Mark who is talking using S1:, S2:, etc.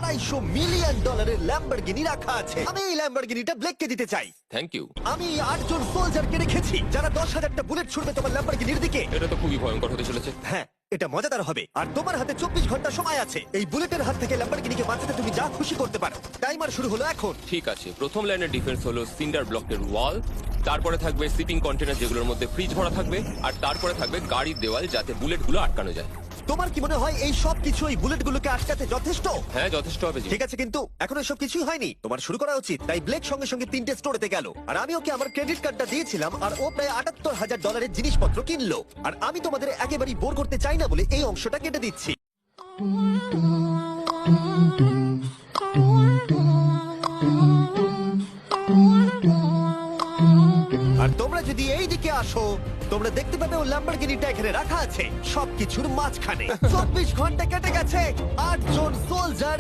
S1: $250 million Lamborghini রাখা আছে। আমি এই ল্যাম্বরগিনিটা ব্লেককে দিতে চাই।
S2: Thank you.
S1: আমি 8 জন সোলজারকে রেখেছি যারা 10,000টা বুলেট ছুড়বে তোমার ল্যাম্বরগিনির দিকে।
S2: এটা তো খুবই ভয়ঙ্কর হতে চলেছে।
S1: হ্যাঁ, এটা মজাদার হবে। আর তোমার হাতে 24 ঘন্টা সময় আছে। এই বুলেটের হাত থেকে ল্যাম্বরগিনিকে বাঁচাতে তুমি যা খুশি করতে পারো। টাইমার শুরু হলো এখন।
S2: ঠিক আছে, প্রথম লাইনের ডিফেন্স হলো সিন্ডার ব্লকের ওয়াল, তারপরে থাকবে শিপিং কন্টেনার যেগুলোর মধ্যে ফ্রিজ ভরা থাকবে, আর তারপরে থাকবে গাড়ির দেওয়াল যাতে বুলেটগুলো আটকানো যায়।
S1: তোমার কি মনে হয় এই সব কিছু এই বুলেটগুলোকে আটকাতে যথেষ্ট?
S2: হ্যাঁ, যথেষ্ট হবে জি।
S1: ঠিক আছে, কিন্তু এখন এসব কিছুই হয়নি। তোমার শুরু করা উচিত। তাই ব্লেক সঙ্গে সঙ্গে 3টে স্টোরেতে গেল, আর আমি ওকে আমার ক্রেডিট কার্ডটা দিয়েছিলাম, আর ও প্রায় $78,000 জিনিসপত্র কিনলো। আর আমি তোমাদের একেবারেই বোর করতে চাই না বলে এই অংশটা কেটে দিচ্ছি। আর তোমরা যদি এই দিকে আসো, তোমরা দেখতে পাবে ও ল্যাম্বরগিনিটা এখানে রাখা আছে সবকিছুর মাঝখানে। 24 ঘন্টা কেটে গেছে, 8 জন সোলজার